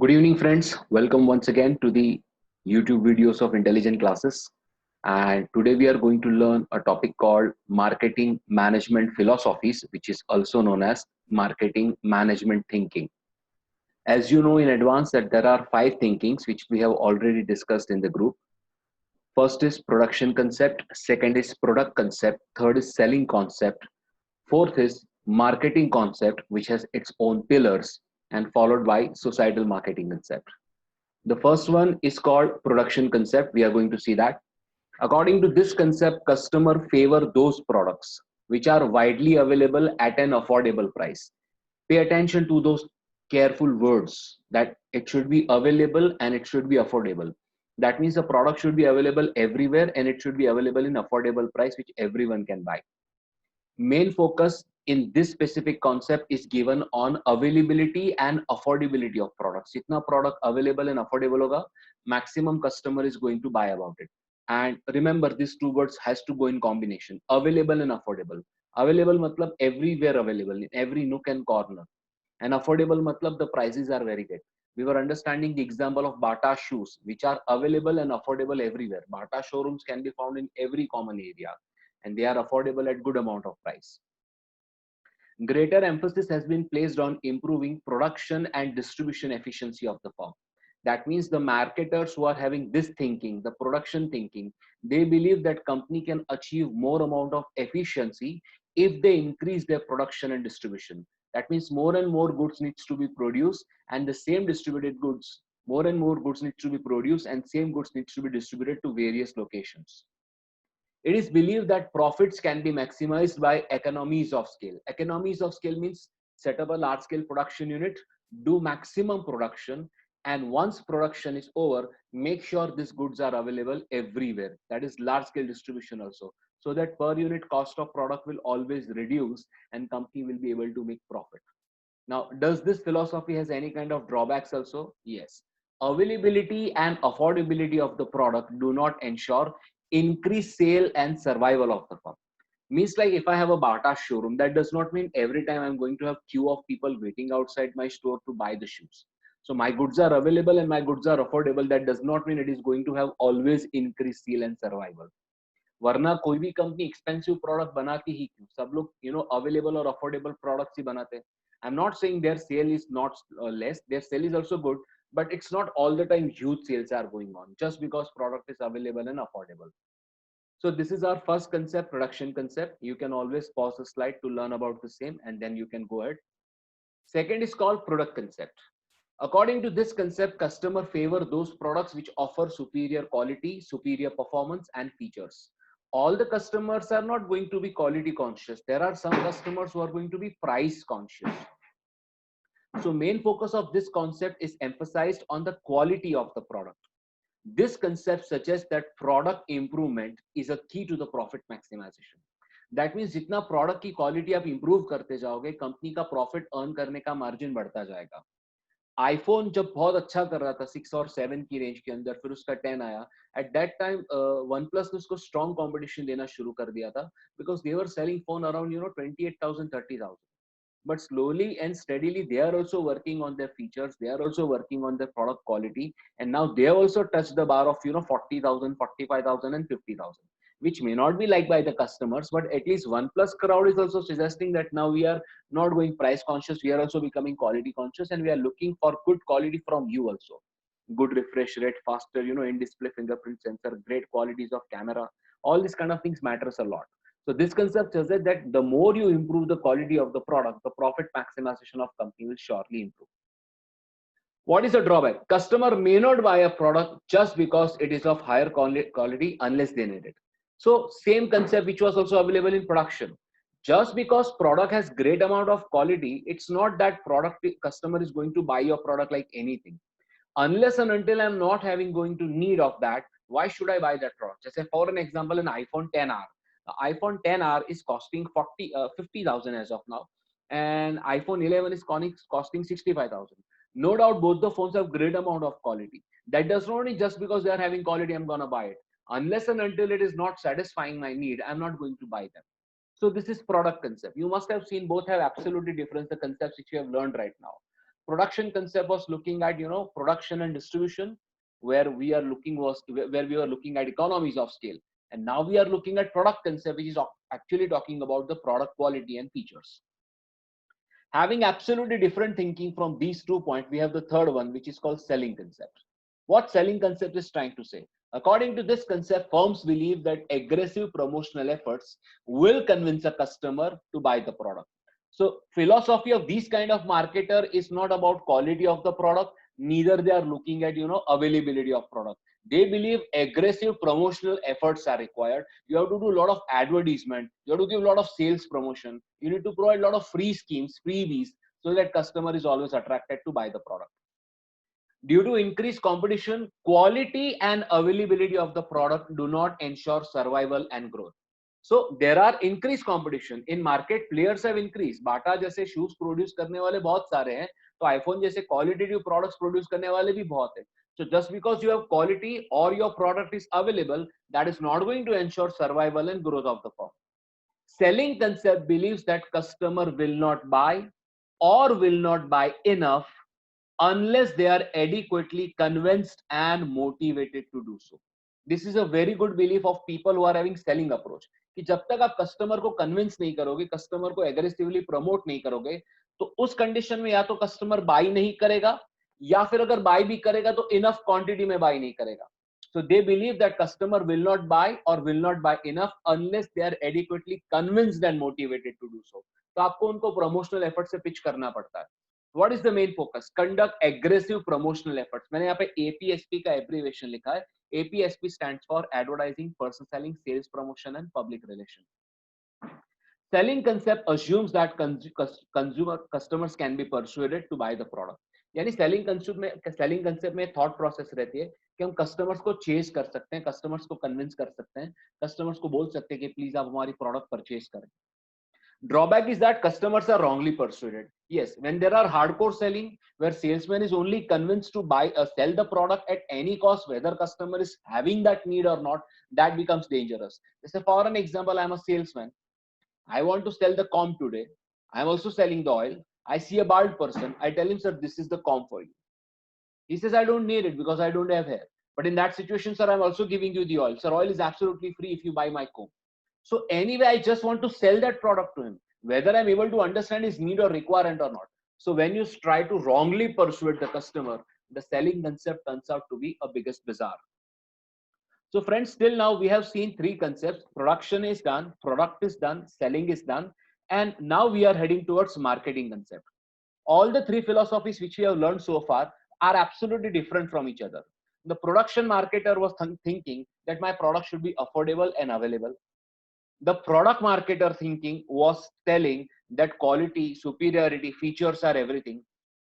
Good evening, friends. Welcome once again to the YouTube videos of Intelligent Classes. And today we are going to learn a topic called Marketing Management Philosophies, which is also known as Marketing Management Thinking. As you know in advance that there are five thinkings which we have already discussed in the group. First is production concept, second is product concept, third is selling concept, fourth is marketing concept, which has its own pillars, and followed by societal marketing concept. The first one is called production concept. We are going to see that. According to this concept, customer favor those products which are widely available at an affordable price. Pay attention to those careful words that it should be available and it should be affordable. That means the product should be available everywhere and it should be available in affordable price which everyone can buy. Main focus in this specific concept is given on availability and affordability of products. Jitna product available and affordable hoga, maximum customer is going to buy about it. And remember, these two words has to go in combination: available and affordable. Available matlab everywhere available, in every nook and corner. And affordable matlab the prices are very good. We were understanding the example of Bata shoes, which are available and affordable everywhere. Bata showrooms can be found in every common area, and they are affordable at good amount of price. Greater emphasis has been placed on improving production and distribution efficiency of the firm. That means the marketers who are having this thinking, the production thinking, they believe that company can achieve more amount of efficiency if they increase their production and distribution. That means more and more goods needs to be produced, and the same distributed goods, more and more goods needs to be produced, and same goods needs to be distributed to various locations. It is believed that profits can be maximized by economies of scale. Economies of scale means set up a large scale production unit, do maximum production, and once production is over, make sure these goods are available everywhere. That is large scale distribution also. So that per unit cost of product will always reduce and company will be able to make profit. Now, does this philosophy has any kind of drawbacks also? Yes. Availability and affordability of the product do not ensure increased sale and survival of the firm. Means like if I have a Bata showroom, that does not mean every time I'm going to have queue of people waiting outside my store to buy the shoes. So my goods are available and my goods are affordable. That does not mean it is going to have always increased sale and survival. वरना कोई भी company expensive product बनाती ही क्यों? सब लोग available और affordable products ही बनाते हैं. I'm not saying their sale is not less. Their sale is also good, but it's not all the time huge sales are going on just because product is available and affordable. So this is our first concept, production concept. You can always pause the slide to learn about the same, and then you can go ahead. Second is called product concept. According to this concept, customer favor those products which offer superior quality, superior performance, and features. All the customers are not going to be quality conscious. There are some customers who are going to be price conscious. So main focus of this concept is emphasized on the quality of the product. This concept suggests that product improvement is a key to the profit maximization. That means जितना product की quality आप improve करते जाओगे, company का profit earn करने का margin बढ़ता जाएगा. आईफोन जब बहुत अच्छा कर रहा था 6 और 7 की रेंज के अंदर, फिर उसका 10 आया. At that time one plus ने उसको स्ट्रॉन्ग कंपटीशन देना शुरू कर दिया था, because they were selling phone around 28,000 30,000. But slowly and steadily they are also working on their features, they are also working on their product quality, and now they have also touched the bar of 40,000 45,000 and 50,000, which may not be liked by the customers, but at least OnePlus crowd is also suggesting that now we are not going price conscious, we are also becoming quality conscious, and we are looking for good quality from you also. Good refresh rate, faster in display fingerprint sensor, great qualities of camera, all these kind of things matters a lot. So this concept says that the more you improve the quality of the product, the profit maximization of company will surely improve. What is the drawback? Customer may not buy a product just because it is of higher quality unless they need it. So same concept which was also available in production. Just because product has great amount of quality, it's not that product customer is going to buy your product like anything. Unless and until I'm not having going to need of that, why should I buy that product? Just say for an example, an iPhone 10R. The iPhone 10R is costing 50,000 as of now, and iPhone 11 is costing 65,000. No doubt both the phones have great amount of quality. That does not mean just because they are having quality, I'm gonna buy it. Unless and until it is not satisfying my need, I'm not going to buy them. So this is product concept. You must have seen both have absolutely different the concepts which you have learned right now. Production concept was looking at, production and distribution, where we are looking was where we were looking at economies of scale. And now we are looking at product concept, which is actually talking about the product quality and features. Having absolutely different thinking from these 2 points, we have the third one, which is called selling concept. What selling concept is trying to say? According to this concept, firms believe that aggressive promotional efforts will convince a customer to buy the product. So philosophy of these kind of marketer is not about quality of the product, neither they are looking at, availability of product. They believe aggressive promotional efforts are required. You have to do a lot of advertisement. You have to give a lot of sales promotion. You need to provide a lot of free schemes, freebies, so that customer is always attracted to buy the product. Due to increased competition, quality and availability of the product do not ensure survival and growth. So there are increased competition in market. Players have increased. बाटा जैसे shoes produce करने वाले बहुत सारे हैं, तो iPhone जैसे qualitative products produce करने वाले भी बहुत हैं. So just because you have quality or your product is available, that is not going to ensure survival and growth of the firm. Selling concept believes that customer will not buy or will not buy enough unless they are adequately convinced and motivated to do so. This is a very good belief of people who are having selling approach. कि जब तक आप customer को convince नहीं करोगे, customer को aggressively promote नहीं करोगे, तो उस कंडीशन में या तो कस्टमर बाई नहीं करेगा, या फिर अगर बाई भी करेगा तो इनफ क्वांटिटी में बाई नहीं करेगा. So they believe that customer will not buy or will not buy enough unless they are adequately convinced and motivated to do so. तो आपको उनको प्रमोशनल एफर्ट से पिच करना पड़ता है. What is the main focus? Conduct aggressive promotional efforts. मैंने यहाँ पे APSP का abbreviation लिखा है. APSP stands for Advertising, Person Selling, Sales Promotion and Public Relation. Selling concept assumes that customers can be persuaded to buy the product. यानी selling concept में thought process रहती है कि हम customers को chase कर सकते हैं, customers को convince कर सकते हैं, customers को बोल सकते हैं कि please आप हमारी product purchase करें. Drawback is that customers are wrongly persuaded. Yes, when there are hardcore selling, where salesman is only convinced to sell the product at any cost, whether customer is having that need or not, that becomes dangerous. Say for an example, I'm a salesman. I want to sell the comb today. I'm also selling the oil. I see a bald person. I tell him, sir, this is the comb for you. He says, I don't need it because I don't have hair. But in that situation, sir, I'm also giving you the oil. Sir, oil is absolutely free if you buy my comb. So anyway, I just want to sell that product to him, whether I'm able to understand his need or requirement or not. So when you try to wrongly persuade the customer, the selling concept turns out to be a biggest bizarre. So friends, till now we have seen 3 concepts. Production is done, product is done, selling is done. And now we are heading towards marketing concept. All the 3 philosophies which we have learned so far are absolutely different from each other. The production marketer was thinking that my product should be affordable and available. The product marketer thinking was telling that quality, superiority, features are everything.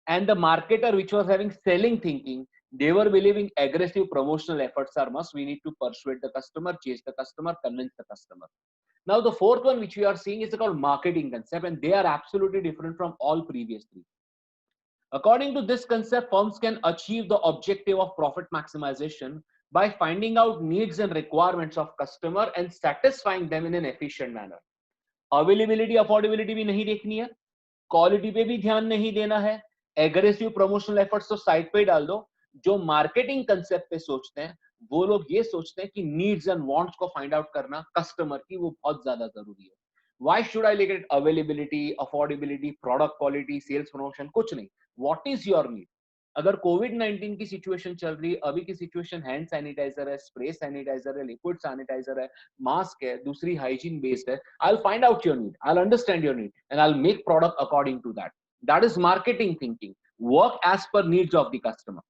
And the marketer which was having selling thinking, they were believing aggressive promotional efforts are must. We need to persuade the customer, chase the customer, convince the customer. Now the fourth one which we are seeing is called marketing concept, and they are absolutely different from all previous 3. According to this concept, firms can achieve the objective of profit maximization by finding out needs and requirements of customer and satisfying them in an efficient manner. Availability, affordability भी नहीं देखनी है, quality पे भी ध्यान नहीं देना है, aggressive promotional efforts तो side पे डाल दो. जो marketing concept पे सोचते हैं, वो लोग ये सोचते हैं कि needs and wants को find out करना customer की वो बहुत ज्यादा जरूरी है. Why should I look at availability, affordability, product quality, sales promotion? कुछ नहीं. What is your need? अगर कोविड-19 की सिचुएशन चल रही है, अभी की सिचुएशन हैंड सैनिटाइजर है, स्प्रे सैनिटाइजर है, लिक्विड सैनिटाइजर है, मास्क है, दूसरी हाइजीन बेस्ड है, I will find out your need, I will understand your need and I will make product according to that. That is marketing thinking. Work as per needs of the customer.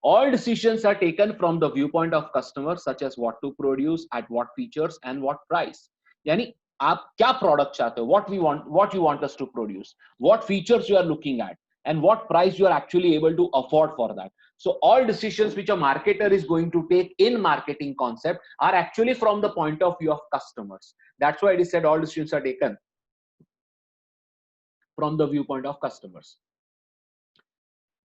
All decisions are taken from the viewpoint of customer, such as what to produce, at what features and what price. यानी आप क्या product चाहते हो, what you want us to produce, what features you are looking at, and what price you are actually able to afford for that. So all decisions which a marketer is going to take in marketing concept are actually from the point of view of customers. That's why it is said all decisions are taken from the viewpoint of customers.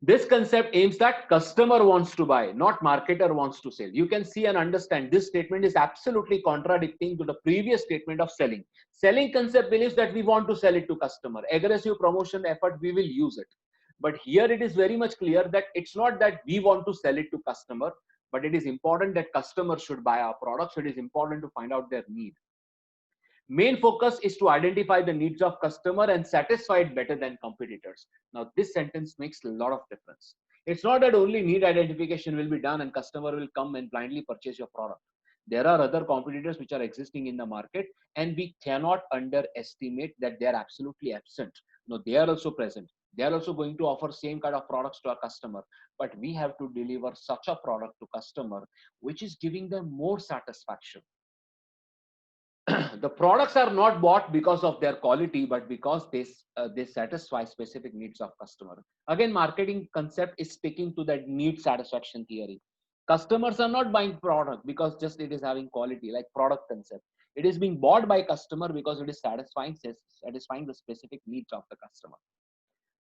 This concept aims that customer wants to buy, not marketer wants to sell. You can see and understand this statement is absolutely contradicting to the previous statement of selling. Selling concept believes that we want to sell it to customer. Aggressive promotion effort, we will use it. But here it is very much clear that it's not that we want to sell it to customer, but it is important that customers should buy our products. So it is important to find out their need. Main focus is to identify the needs of customer and satisfy it better than competitors. Now this sentence makes a lot of difference. It's not that only need identification will be done and customer will come and blindly purchase your product. There are other competitors which are existing in the market, and we cannot underestimate that they are absolutely absent. No, they are also present. They are also going to offer same kind of products to our customer, but we have to deliver such a product to customer which is giving them more satisfaction. The products are not bought because of their quality, but because they satisfy specific needs of customer. Again, marketing concept is sticking to that need satisfaction theory. Customers are not buying product because just it is having quality, like product concept. It is being bought by customer because it is satisfying the specific needs of the customer.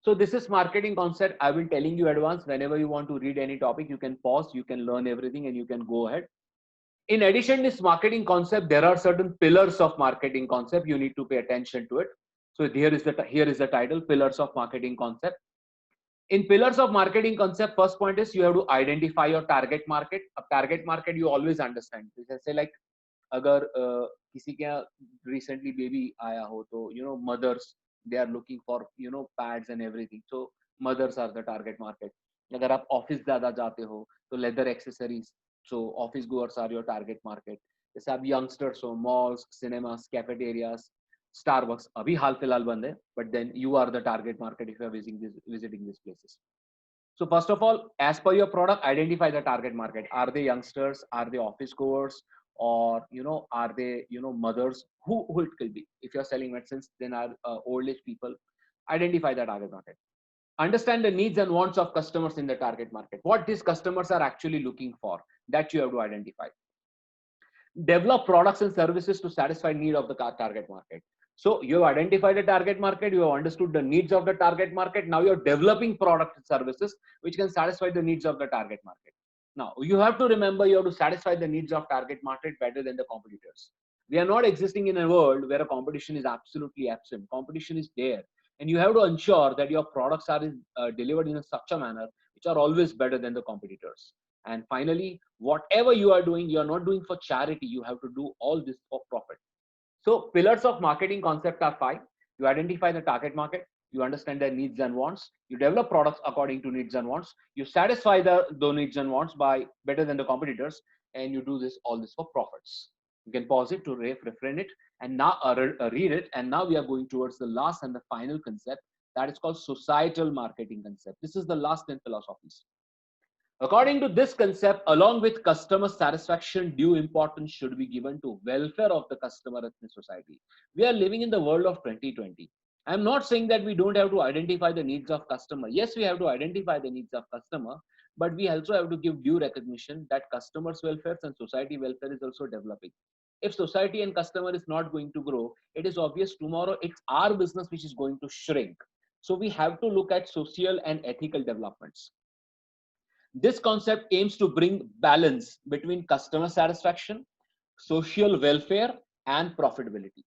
So this is marketing concept. I will telling you advance. Whenever you want to read any topic, you can pause, you can learn everything, and you can go ahead. In addition to this marketing concept, there are certain pillars of marketing concept. You need to pay attention to it. So here is the title, pillars of marketing concept. In pillars of marketing concept, first point is you have to identify your target market. A target market you always understand. Say like अगर किसी के recently baby आया हो तो mothers, they are looking for pads and everything. So mothers are the target market. अगर आप office ज़्यादा जाते हो तो leather accessories, so office goers are your target market. जैसे आप youngsters हो, malls, cinemas, cafeterias, Starbucks अभी हाल फिलहाल बंद है, but then you are the target market if you are visiting these places. So first of all, as per your product, identify the target market. Are they youngsters? Are they office goers? Or are they mothers? Who it could be? If you're selling medicines, then are old age people. Identify the target market. Understand the needs and wants of customers in the target market. What these customers are actually looking for, that you have to identify. Develop products and services to satisfy need of the target market. So you have identified the target market, you have understood the needs of the target market. Now you're developing products and services which can satisfy the needs of the target market. Now you have to remember, you have to satisfy the needs of target market better than the competitors. We are not existing in a world where a competition is absolutely absent. Competition is there, and you have to ensure that your products are delivered in such a manner which are always better than the competitors. And finally, whatever you are doing, you are not doing for charity. You have to do all this for profit. So pillars of marketing concept are 5. You identify the target market, you understand their needs and wants, you develop products according to needs and wants, you satisfy those needs and wants by better than the competitors, and you do all this for profits. You can pause it to refrain it and now read it. And now we are going towards the last and the final concept, that is called societal marketing concept. This is the last 10 philosophies. According to this concept, along with customer satisfaction, due importance should be given to welfare of the customer in the society. We are living in the world of 2020. I'm not saying that we don't have to identify the needs of customer. Yes, we have to identify the needs of customer, but we also have to give due recognition that customers' welfare and society welfare is also developing. If society and customer is not going to grow, it is obvious tomorrow it's our business which is going to shrink. So we have to look at social and ethical developments. This concept aims to bring balance between customer satisfaction, social welfare, and profitability.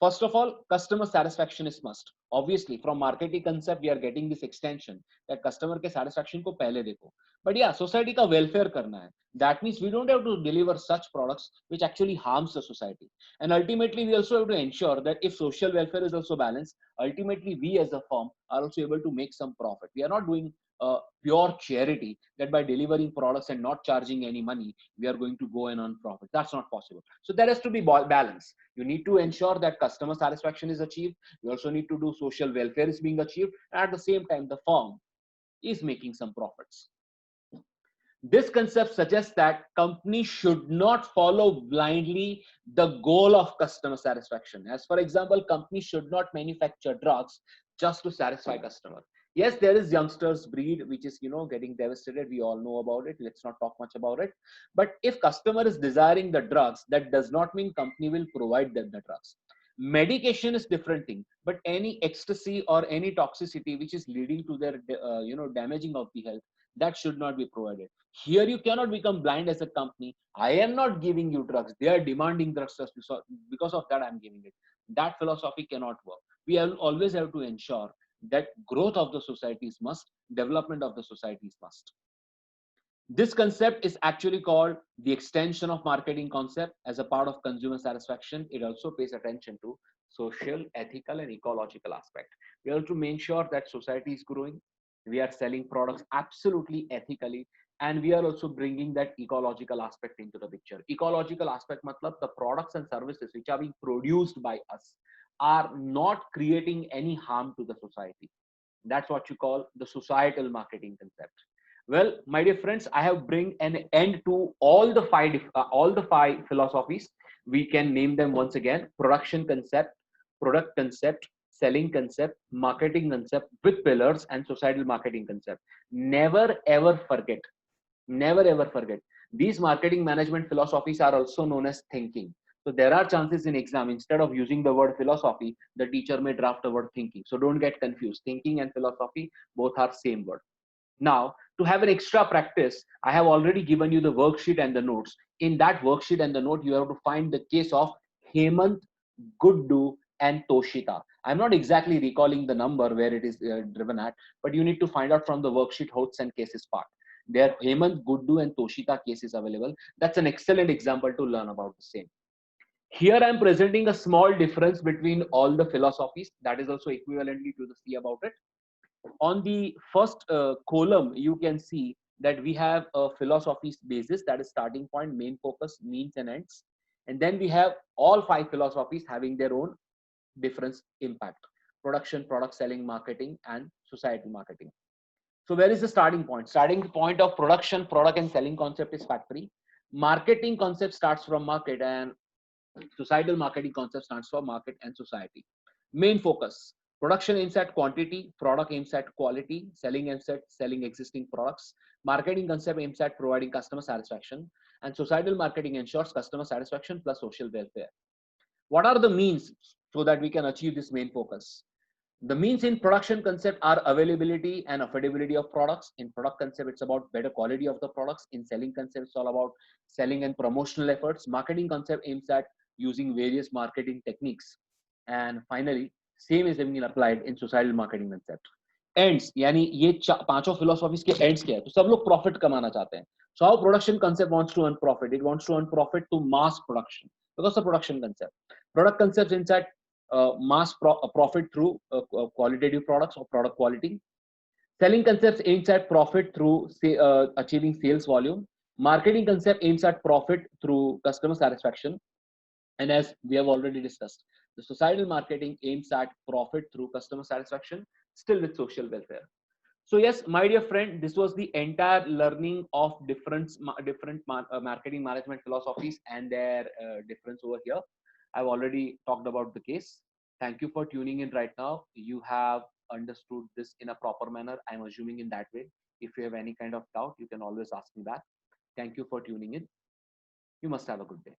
First of all, customer satisfaction is must. Obviously, from marketing concept, we are getting this extension that customer के satisfaction को पहले देखो. But yeah, society का welfare करना है. That means we don't have to deliver such products which actually harms the society. And ultimately, we also have to ensure that if social welfare is also balanced, ultimately we as a firm are also able to make some profit. We are not doing pure charity that by delivering products and not charging any money, we are going to go and earn profit. That's not possible. So there has to be balance. You need to ensure that customer satisfaction is achieved. You also need to do social welfare is being achieved. And at the same time, the firm is making some profits. This concept suggests that companies should not follow blindly the goal of customer satisfaction. As for example, companies should not manufacture drugs just to satisfy customer. Yes, there is youngsters breed which is getting devastated. We all know about it. Let's not talk much about it. But if customer is desiring the drugs, that does not mean company will provide them the drugs. Medication is different thing, but any ecstasy or any toxicity which is leading to their damaging of the health, that should not be provided. Here you cannot become blind as a company. I am not giving you drugs. They are demanding drugs because of that I'm giving it. That philosophy cannot work. We always have to ensure that growth of the society is must, development of the society is must. This concept is actually called the extension of marketing concept. As a part of consumer satisfaction, it also pays attention to social, ethical, and ecological aspect. We have to make sure that society is growing. We are selling products absolutely ethically, and we are also bringing that ecological aspect into the picture. Ecological aspect matlab the products and services which are being produced by us are not creating any harm to the society. That's what you call the societal marketing concept. Well, my dear friends, I have bring an end to all the five philosophies. We can name them once again: production concept, product concept, selling concept, marketing concept with pillars, and societal marketing concept. Never ever forget. Never ever forget. These marketing management philosophies are also known as thinking. So there are chances in exam, instead of using the word philosophy, the teacher may draft the word thinking. So don't get confused. Thinking and philosophy both are same word. Now, to have an extra practice, I have already given you the worksheet and the notes. In that worksheet and the note, you have to find the case of Hemant, Guddu, and Toshita. I'm not exactly recalling the number where it is driven at, but you need to find out from the worksheet how and cases part. There, Hemant, Guddu, and Toshita cases available. That's an excellent example to learn about the same. Here I'm presenting a small difference between all the philosophies. That is also equivalently to the see about it. On the first column, you can see that we have a philosophy basis, that is starting point, main focus, means and ends. And then we have all five philosophies having their own difference impact: production, product, selling, marketing, and societal marketing. So where is the starting point? Starting point of production, product, and selling concept is factory. Marketing concept starts from market, and societal marketing concept stands for market and society. Main focus: production aims at quantity, product aims at quality, selling aims at selling existing products, marketing concept aims at providing customer satisfaction, and societal marketing ensures customer satisfaction plus social welfare. What are the means so that we can achieve this main focus? The means in production concept are availability and affordability of products. In product concept, it's about better quality of the products. In selling concept, it's all about selling and promotional efforts. Marketing concept aims at using various marketing techniques. And finally, same is being applied in societal marketing concept. Ends, यानी ये पांचों philosophies के ends क्या है? तो सब लोग profit कमाना चाहते हैं. So how production concept wants to earn profit? It wants to earn profit to mass production, because the production concept. Product concept inside profit through qualitative products or product quality. Selling concepts aims at profit through achieving sales volume. Marketing concept aims at profit through customer satisfaction. And as we have already discussed, the societal marketing aims at profit through customer satisfaction, still with social welfare. So yes, my dear friend, this was the entire learning of different marketing management philosophies and their difference over here. I've already talked about the case. Thank you for tuning in right now. You have understood this in a proper manner. I'm assuming in that way. If you have any kind of doubt, you can always ask me back. Thank you for tuning in. You must have a good day.